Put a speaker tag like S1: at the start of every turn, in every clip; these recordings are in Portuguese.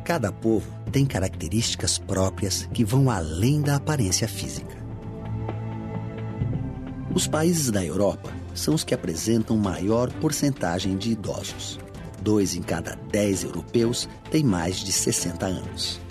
S1: Cada povo tem características próprias que vão além da aparência física. Os países da Europa são os que apresentam maior porcentagem de idosos. 2 em cada 10 europeus têm mais de 60 anos.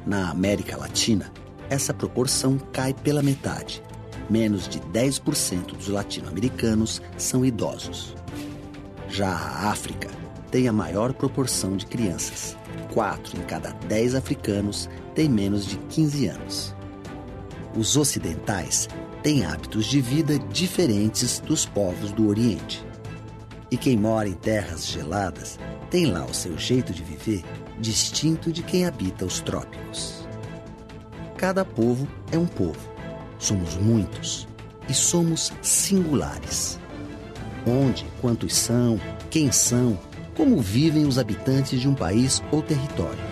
S1: Na América Latina, essa proporção cai pela metade. Menos de 10% dos latino-americanos são idosos. Já a África tem a maior proporção de crianças. 4 em cada 10 africanos têm menos de 15 anos. Os ocidentais têm hábitos de vida diferentes dos povos do Oriente. E quem mora em terras geladas tem lá o seu jeito de viver distinto de quem habita os trópicos. Cada povo é um povo. Somos muitos e somos singulares. Onde, quantos são, quem são, como vivem os habitantes de um país ou território.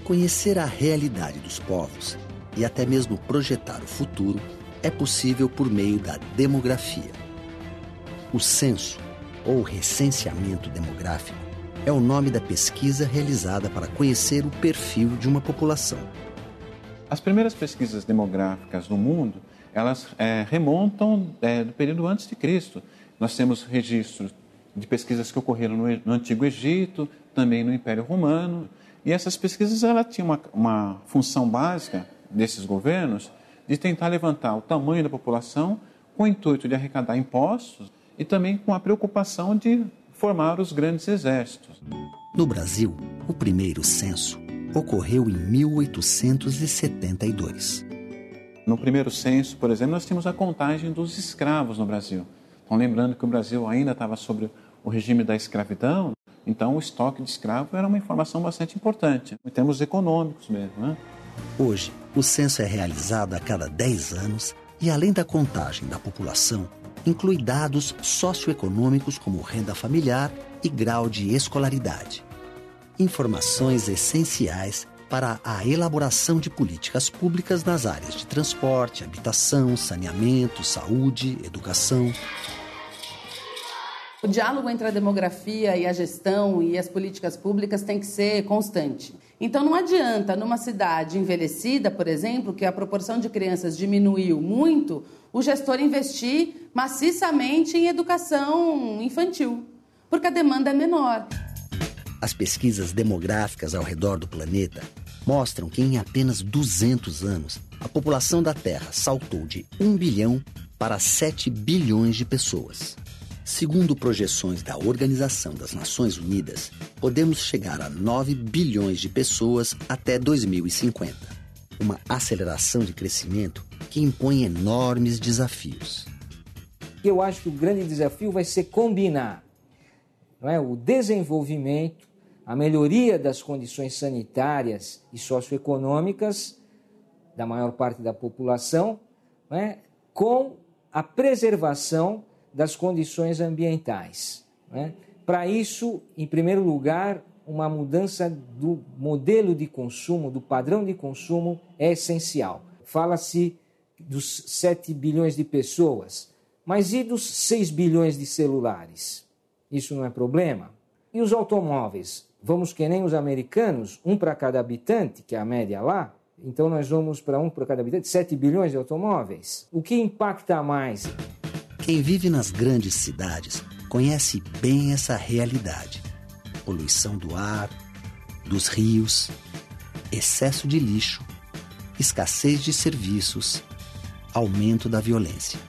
S1: Conhecer a realidade dos povos e até mesmo projetar o futuro é possível por meio da demografia. O censo, ou recenseamento demográfico, é o nome da pesquisa realizada para conhecer o perfil de uma população.
S2: As primeiras pesquisas demográficas no mundo, elas remontam do período antes de Cristo. Nós temos registros de pesquisas que ocorreram no Antigo Egito, também no Império Romano. E essas pesquisas elas tinham uma função básica desses governos de tentar levantar o tamanho da população com o intuito de arrecadar impostos e também com a preocupação de formar os grandes exércitos.
S1: No Brasil, o primeiro censo ocorreu em 1872.
S2: No primeiro censo, por exemplo, nós tínhamos a contagem dos escravos no Brasil. Então, lembrando que o Brasil ainda estava sob o regime da escravidão, então o estoque de escravos era uma informação bastante importante, em termos econômicos mesmo, né?
S1: Hoje, o censo é realizado a cada 10 anos e, além da contagem da população, inclui dados socioeconômicos como renda familiar e grau de escolaridade. Informações essenciais para a elaboração de políticas públicas nas áreas de transporte, habitação, saneamento, saúde, educação.
S3: O diálogo entre a demografia e a gestão e as políticas públicas tem que ser constante. Então não adianta, numa cidade envelhecida, por exemplo, que a proporção de crianças diminuiu muito, o gestor investir maciçamente em educação infantil, porque a demanda é menor.
S1: As pesquisas demográficas ao redor do planeta mostram que em apenas 200 anos, a população da Terra saltou de 1 bilhão para 7 bilhões de pessoas. Segundo projeções da Organização das Nações Unidas, podemos chegar a 9 bilhões de pessoas até 2050. Uma aceleração de crescimento que impõe enormes desafios.
S4: Eu acho que o grande desafio vai ser combinar, não é, o desenvolvimento, a melhoria das condições sanitárias e socioeconômicas da maior parte da população, não é, com a preservação das condições ambientais. Né? Para isso, em primeiro lugar, uma mudança do modelo de consumo, do padrão de consumo é essencial. Fala-se dos 7 bilhões de pessoas, mas e dos 6 bilhões de celulares? Isso não é problema? E os automóveis? Vamos que nem os americanos, 1 para cada habitante, que é a média lá, então nós vamos para 1 para cada habitante, 7 bilhões de automóveis. O que impacta mais?
S1: Quem vive nas grandes cidades conhece bem essa realidade. Poluição do ar, dos rios, excesso de lixo, escassez de serviços, aumento da violência.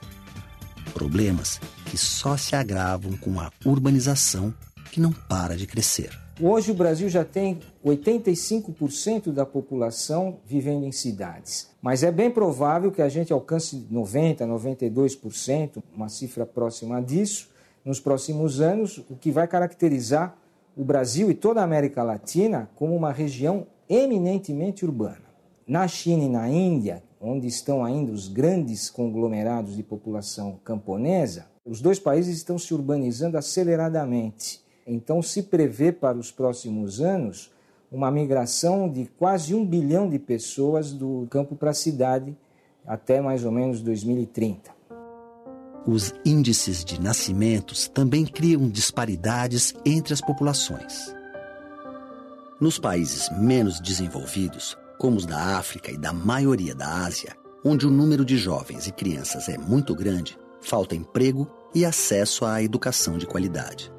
S1: Problemas que só se agravam com a urbanização que não para de crescer.
S4: Hoje o Brasil já tem 85% da população vivendo em cidades. Mas é bem provável que a gente alcance 90%, 92%, uma cifra próxima disso, nos próximos anos, o que vai caracterizar o Brasil e toda a América Latina como uma região eminentemente urbana. Na China e na Índia, onde estão ainda os grandes conglomerados de população camponesa, os dois países estão se urbanizando aceleradamente. Então se prevê para os próximos anos uma migração de quase 1 bilhão de pessoas do campo para a cidade até mais ou menos 2030.
S1: Os índices de nascimentos também criam disparidades entre as populações. Nos países menos desenvolvidos, como os da África e da maioria da Ásia, onde o número de jovens e crianças é muito grande, falta emprego e acesso à educação de qualidade.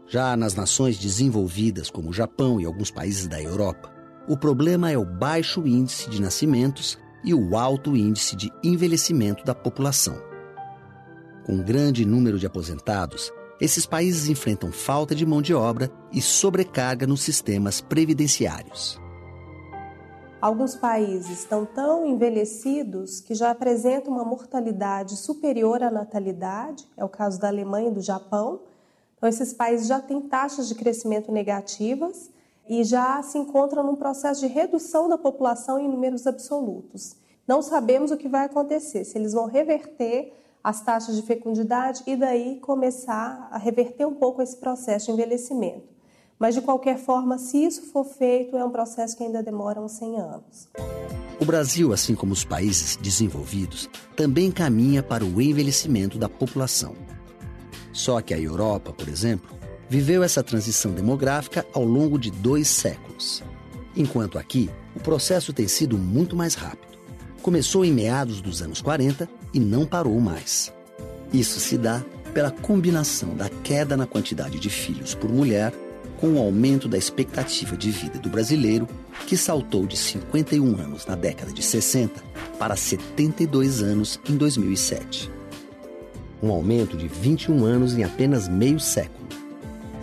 S1: Já nas nações desenvolvidas, como o Japão e alguns países da Europa, o problema é o baixo índice de nascimentos e o alto índice de envelhecimento da população. Com um grande número de aposentados, esses países enfrentam falta de mão de obra e sobrecarga nos sistemas previdenciários.
S5: Alguns países estão tão envelhecidos que já apresentam uma mortalidade superior à natalidade, é o caso da Alemanha e do Japão. Então, esses países já têm taxas de crescimento negativas e já se encontram num processo de redução da população em números absolutos. Não sabemos o que vai acontecer, se eles vão reverter as taxas de fecundidade e daí começar a reverter um pouco esse processo de envelhecimento. Mas, de qualquer forma, se isso for feito, é um processo que ainda demora uns 100 anos.
S1: O Brasil, assim como os países desenvolvidos, também caminha para o envelhecimento da população. Só que a Europa, por exemplo, viveu essa transição demográfica ao longo de 2 séculos. Enquanto aqui, o processo tem sido muito mais rápido. Começou em meados dos anos 40 e não parou mais. Isso se dá pela combinação da queda na quantidade de filhos por mulher com o aumento da expectativa de vida do brasileiro, que saltou de 51 anos na década de 60 para 72 anos em 2007. Um aumento de 21 anos em apenas meio século.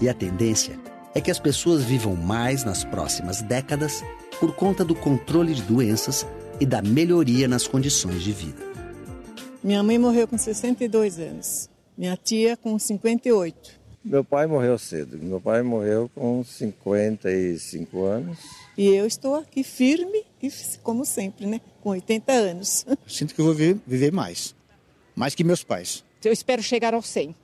S1: E a tendência é que as pessoas vivam mais nas próximas décadas por conta do controle de doenças e da melhoria nas condições de vida.
S6: Minha mãe morreu com 62 anos, minha tia com 58.
S7: Meu pai morreu cedo, meu pai morreu com 55 anos.
S6: E eu estou aqui firme, como sempre, né? Com 80 anos.
S8: Sinto que eu vou viver mais que meus pais.
S9: Eu espero chegar aos 100.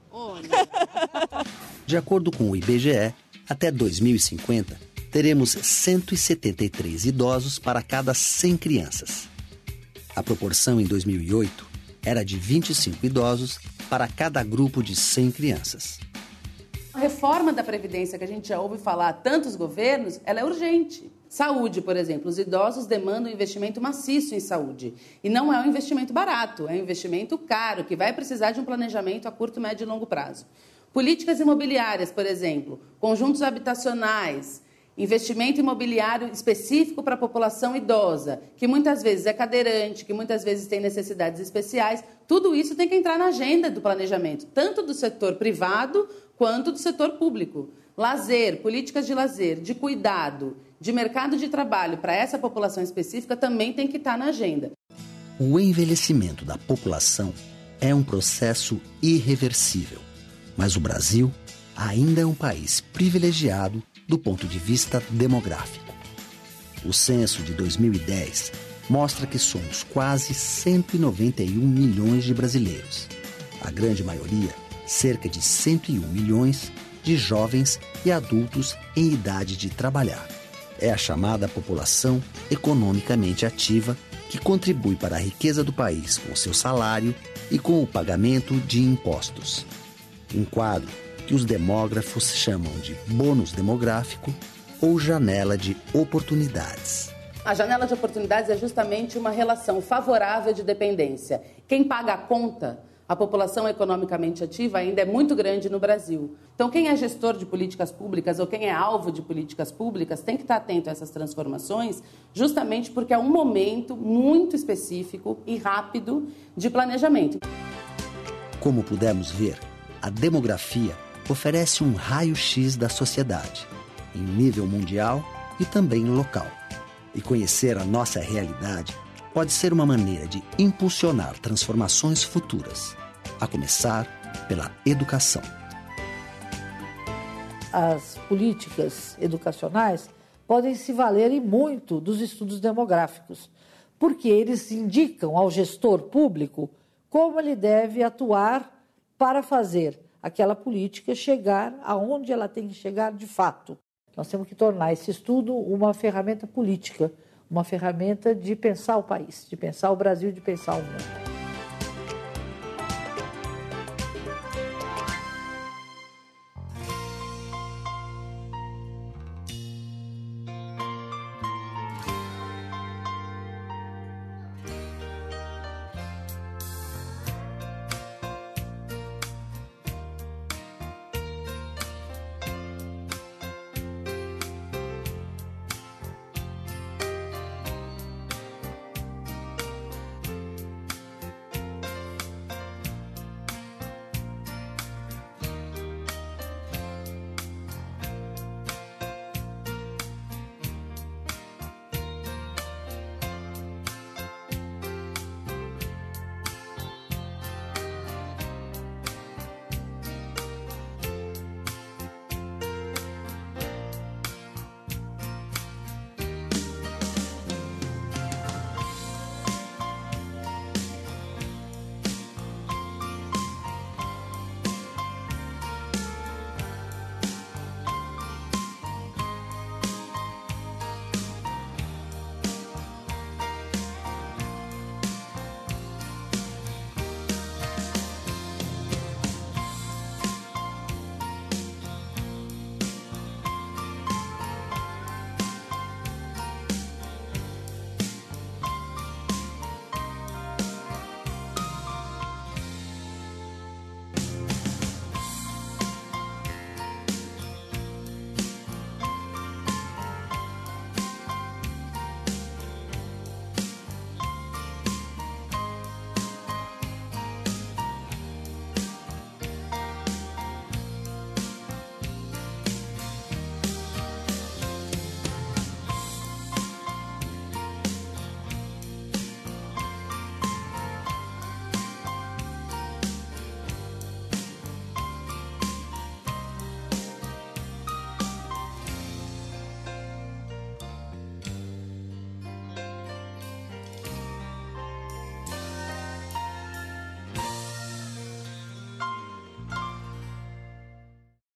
S1: De acordo com o IBGE, até 2050, teremos 173 idosos para cada 100 crianças. A proporção em 2008 era de 25 idosos para cada grupo de 100 crianças.
S3: A reforma da Previdência, que a gente já ouve falar há tantos governos, ela é urgente. Saúde, por exemplo, os idosos demandam um investimento maciço em saúde. E não é um investimento barato, é um investimento caro, que vai precisar de um planejamento a curto, médio e longo prazo. Políticas imobiliárias, por exemplo, conjuntos habitacionais, investimento imobiliário específico para a população idosa, que muitas vezes é cadeirante, que muitas vezes tem necessidades especiais, tudo isso tem que entrar na agenda do planejamento, tanto do setor privado quanto do setor público. Lazer, políticas de lazer, de cuidado, de mercado de trabalho para essa população específica também tem que estar na agenda.
S1: O envelhecimento da população é um processo irreversível, mas o Brasil ainda é um país privilegiado do ponto de vista demográfico. O censo de 2010 mostra que somos quase 191 milhões de brasileiros. A grande maioria, cerca de 101 milhões, de jovens e adultos em idade de trabalhar. É a chamada população economicamente ativa que contribui para a riqueza do país com seu salário e com o pagamento de impostos. Um quadro que os demógrafos chamam de bônus demográfico ou janela de oportunidades.
S3: A janela de oportunidades é justamente uma relação favorável de dependência. Quem paga a conta, a população economicamente ativa, ainda é muito grande no Brasil. Então, quem é gestor de políticas públicas ou quem é alvo de políticas públicas tem que estar atento a essas transformações, justamente porque é um momento muito específico e rápido de planejamento.
S1: Como pudemos ver, a demografia oferece um raio-x da sociedade, em nível mundial e também local. E conhecer a nossa realidade pode ser uma maneira de impulsionar transformações futuras, a começar pela educação.
S10: As políticas educacionais podem se valer e muito dos estudos demográficos, porque eles indicam ao gestor público como ele deve atuar para fazer aquela política chegar aonde ela tem que chegar de fato. Nós temos que tornar esse estudo uma ferramenta política, uma ferramenta de pensar o país, de pensar o Brasil, de pensar o mundo.